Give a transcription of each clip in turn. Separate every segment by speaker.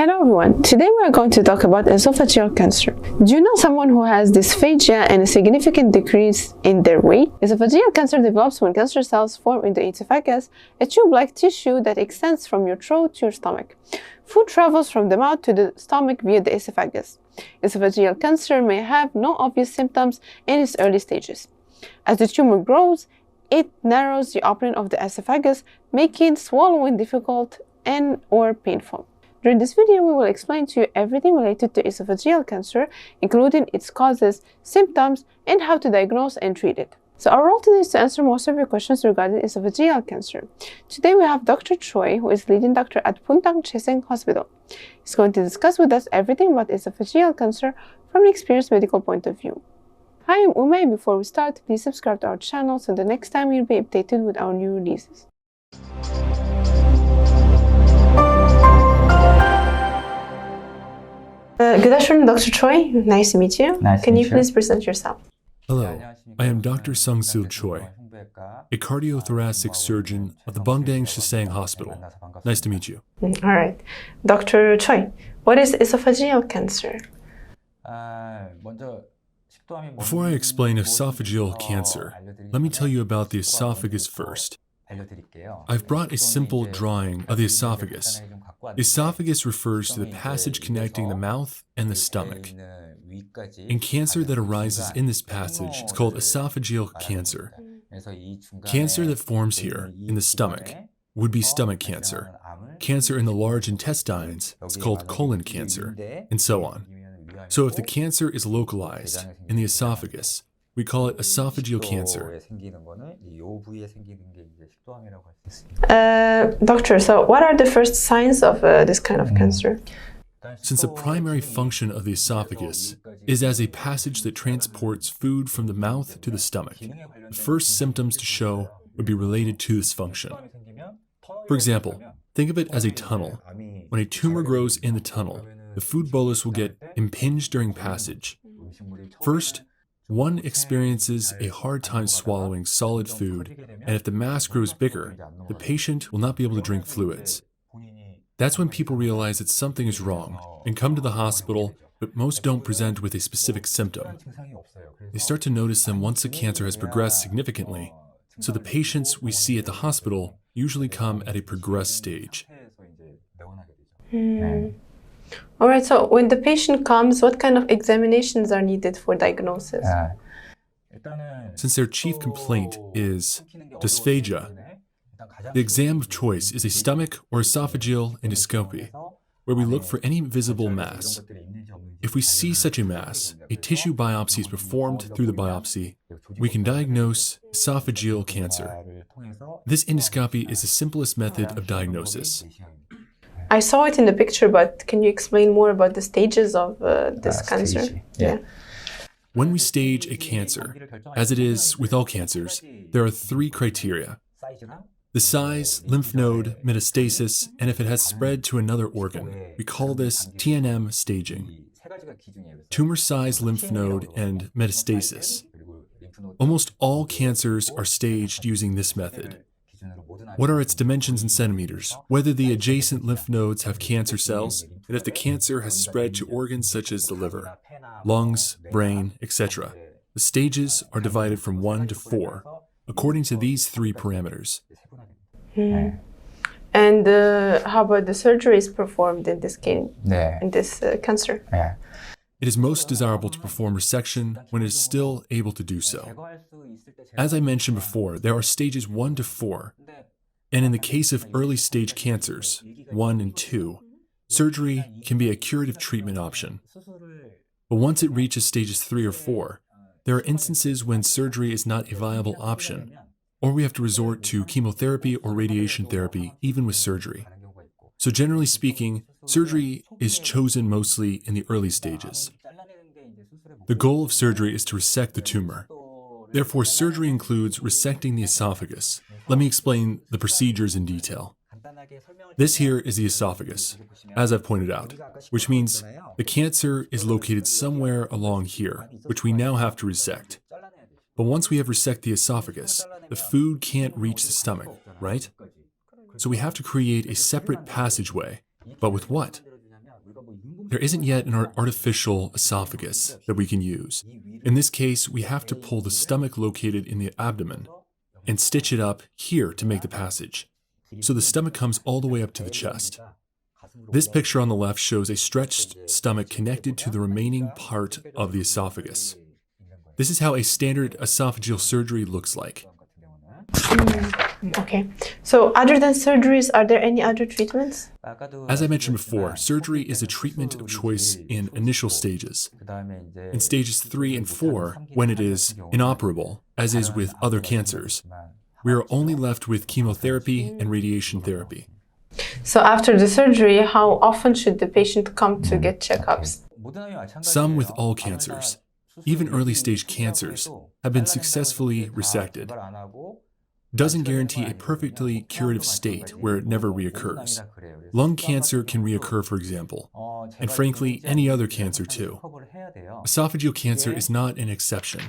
Speaker 1: Hello everyone, today we are going to talk about esophageal cancer. Do you know someone who has dysphagia and a significant decrease in their weight? Esophageal cancer develops when cancer cells form in the esophagus, a tube-like tissue that extends from your throat to your stomach. Food travels from the mouth to the stomach via the esophagus. Esophageal cancer may have no obvious symptoms in its early stages. As the tumor grows, it narrows the opening of the esophagus, making swallowing difficult and/or painful. During this video, we will explain to you everything related to esophageal cancer, including its causes, symptoms, and how to diagnose and treat it. So our role today is to answer most of your questions regarding esophageal cancer. Today we have Dr. Choi, who is leading doctor at Bundang Jeseang Hospital. He's going to discuss with us everything about esophageal cancer from an experienced medical point of view. Hi, I'm Umay. Before we start, please subscribe to our channel so the next time you'll be updated with our new releases. Good afternoon, Dr. Choi. Nice to meet you. Can you please present yourself?
Speaker 2: Hello, I am Dr. Choi, a cardiothoracic surgeon at the Bundang Jeseang Hospital. Nice to meet you.
Speaker 1: All right. Dr. Choi, what is esophageal cancer?
Speaker 2: Before I explain esophageal cancer, let me tell you about the esophagus first. I've brought a simple drawing of the esophagus. The esophagus refers to the passage connecting the mouth and the stomach. And cancer that arises in this passage is called esophageal cancer. Cancer that forms here, in the stomach, would be stomach cancer. Cancer in the large intestines is called colon cancer, and so on. So if the cancer is localized in the esophagus, we call it esophageal cancer.
Speaker 1: Doctor, so what are the first signs of this kind of cancer?
Speaker 2: Since the primary function of the esophagus is as a passage that transports food from the mouth to the stomach, the first symptoms to show would be related to this function. For example, think of it as a tunnel. When a tumor grows in the tunnel, the food bolus will get impinged during passage. First, one experiences a hard time swallowing solid food, and if the mass grows bigger, the patient will not be able to drink fluids. That's when people realize that something is wrong and come to the hospital, but most don't present with a specific symptom. They start to notice them once the cancer has progressed significantly, so the patients we see at the hospital usually come at a progressed stage.
Speaker 1: All right, so when the patient comes, what kind of examinations are needed for diagnosis?
Speaker 2: Since their chief complaint is dysphagia, the exam of choice is a stomach or esophageal endoscopy, where we look for any visible mass. If we see such a mass, a tissue biopsy is performed through the biopsy. We can diagnose esophageal cancer. This endoscopy is the simplest method of diagnosis.
Speaker 1: I saw it in the picture, but can you explain more about the stages of this cancer?
Speaker 3: Yeah.
Speaker 2: When we stage a cancer, as it is with all cancers, there are three criteria: the size, lymph node, metastasis, and if it has spread to another organ. We call this TNM staging. Tumor size, lymph node, and metastasis. Almost all cancers are staged using this method. What are its dimensions in centimeters? Whether the adjacent lymph nodes have cancer cells, and if the cancer has spread to organs such as the liver, lungs, brain, etc. The stages are divided from 1 to 4, according to these three parameters.
Speaker 1: And how about the surgeries performed in this case, in this cancer?
Speaker 2: It is most desirable to perform resection when it is still able to do so. As I mentioned before, there are stages 1 to 4, and in the case of early stage cancers, 1 and 2, surgery can be a curative treatment option. But once it reaches stages 3 or 4, there are instances when surgery is not a viable option, or we have to resort to chemotherapy or radiation therapy even with surgery. So generally speaking, surgery is chosen mostly in the early stages. The goal of surgery is to resect the tumor. Therefore, surgery includes resecting the esophagus. Let me explain the procedures in detail. This here is the esophagus, as I've pointed out, which means the cancer is located somewhere along here, which we now have to resect. But once we have resected the esophagus, the food can't reach the stomach, right? So we have to create a separate passageway. But with what? there isn't yet an artificial esophagus that we can use. In this case, we have to pull the stomach located in the abdomen and stitch it up here to make the passage. So the stomach comes all the way up to the chest. This picture on the left shows a stretched stomach connected to the remaining part of the esophagus. This is how a standard esophageal surgery looks like.
Speaker 1: Okay. So other than surgeries, are there any other treatments?
Speaker 2: As I mentioned before, surgery is a treatment of choice in initial stages. In stages 3 and 4, when it is inoperable, as is with other cancers, we are only left with chemotherapy and radiation therapy.
Speaker 1: So after the surgery, how often should the patient come to get checkups?
Speaker 2: Some with all cancers, even early stage cancers, have been successfully resected. Doesn't guarantee a perfectly curative state where it never reoccurs. Lung cancer can reoccur, for example, and frankly, any other cancer too. Esophageal cancer is not an exception.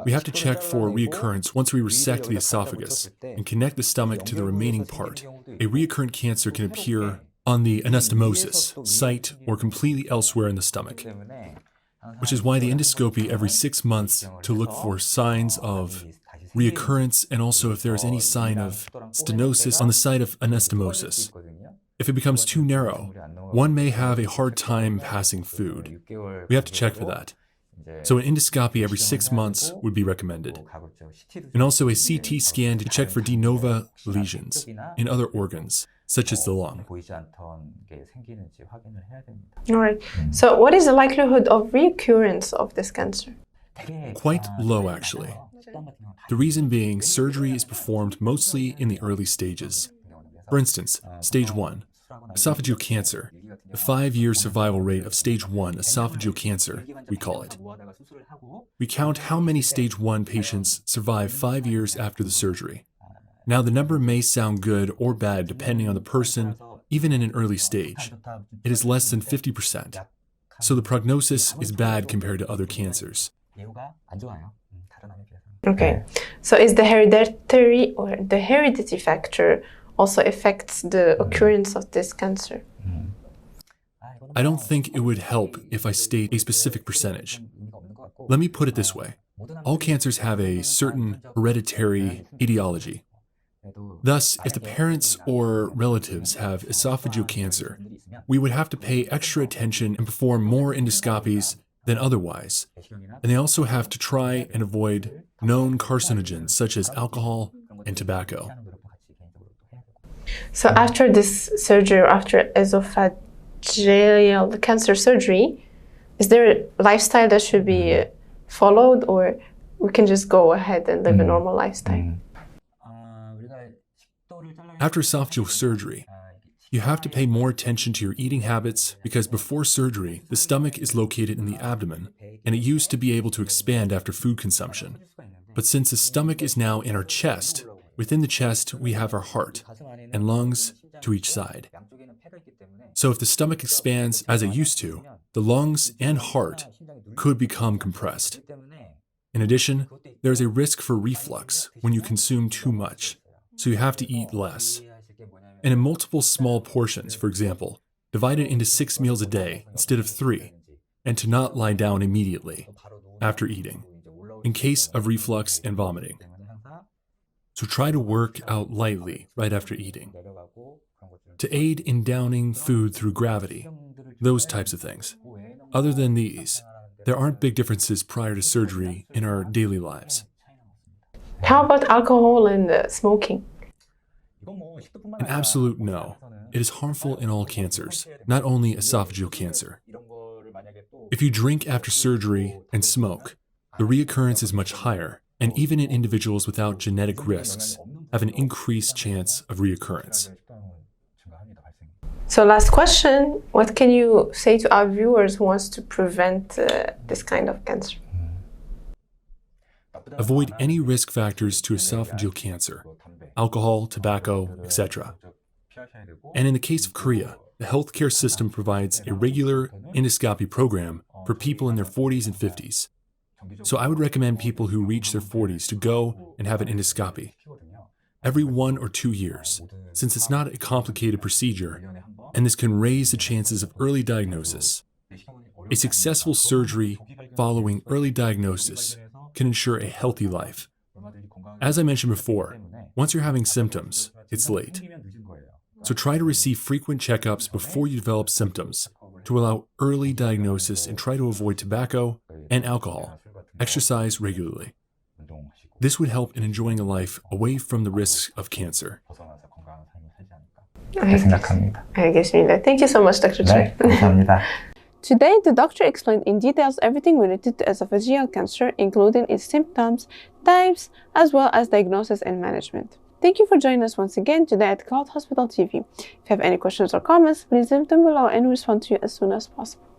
Speaker 2: We have to check for reoccurrence once we resect the esophagus and connect the stomach to the remaining part. A recurrent cancer can appear on the anastomosis site or completely elsewhere in the stomach, which is why the endoscopy every 6 months to look for signs of reoccurrence and also if there is any sign of stenosis on the site of anastomosis. If it becomes too narrow, one may have a hard time passing food. We have to check for that. So an endoscopy every 6 months would be recommended. And also a CT scan to check for de novo lesions in other organs, such as the lung.
Speaker 1: All right. So what is the likelihood of recurrence of this cancer?
Speaker 2: Quite low, actually. The reason being surgery is performed mostly in the early stages. For instance, stage 1, esophageal cancer. The 5-year survival rate of stage 1 esophageal cancer, we call it. We count how many stage 1 patients survive 5 years after the surgery. Now, the number may sound good or bad depending on the person, even in an early stage. It is less than 50%. So the prognosis is bad compared to other cancers.
Speaker 1: Okay. So is the hereditary or the heredity factor also affects the occurrence of this cancer?
Speaker 2: I don't think it would help if I state a specific percentage. Let me put it this way. All cancers have a certain hereditary etiology. Thus, if the parents or relatives have esophageal cancer, we would have to pay extra attention and perform more endoscopies than otherwise. And they also have to try and avoid known carcinogens such as alcohol and tobacco.
Speaker 1: So after this surgery, or after esophageal cancer surgery, is there a lifestyle that should be followed, or we can just go ahead and live a normal lifestyle?
Speaker 2: After esophageal surgery, you have to pay more attention to your eating habits because before surgery, the stomach is located in the abdomen, and it used to be able to expand after food consumption. But since the stomach is now in our chest, within the chest we have our heart and lungs to each side. So if the stomach expands as it used to, the lungs and heart could become compressed. In addition, there is a risk for reflux when you consume too much, so you have to eat less. And in multiple small portions, for example, divide it into 6 meals a day instead of 3, and to not lie down immediately after eating, in case of reflux and vomiting. So try to work out lightly right after eating, to aid in downing food through gravity, those types of things. Other than these, there aren't big differences prior to surgery in our daily lives.
Speaker 1: How about alcohol and smoking?
Speaker 2: An absolute no. It is harmful in all cancers, not only esophageal cancer. If you drink after surgery and smoke, the reoccurrence is much higher, and even in individuals without genetic risks, have an increased chance of reoccurrence.
Speaker 1: So last question, what can you say to our viewers who wants to prevent this kind of cancer?
Speaker 2: Avoid any risk factors to esophageal cancer, alcohol, tobacco, etc. And in the case of Korea, the healthcare system provides a regular endoscopy program for people in their 40s and 50s. So I would recommend people who reach their 40s to go and have an endoscopy every 1 or 2 years, since it's not a complicated procedure, and this can raise the chances of early diagnosis. A successful surgery following early diagnosis can ensure a healthy life. As I mentioned before, once you're having symptoms, it's late. So try to receive frequent checkups before you develop symptoms to allow early diagnosis and try to avoid tobacco and alcohol. Exercise regularly. This would help in enjoying a life away from the risks of cancer.
Speaker 1: 알겠습니다. Thank you so much, Dr. Choi.
Speaker 3: 네, 감사합니다.
Speaker 1: Today, the doctor explained in details everything related to esophageal cancer, including its symptoms, types, as well as diagnosis and management. Thank you for joining us once again today at CloudHospital TV. If you have any questions or comments, please leave them below and we'll respond to you as soon as possible.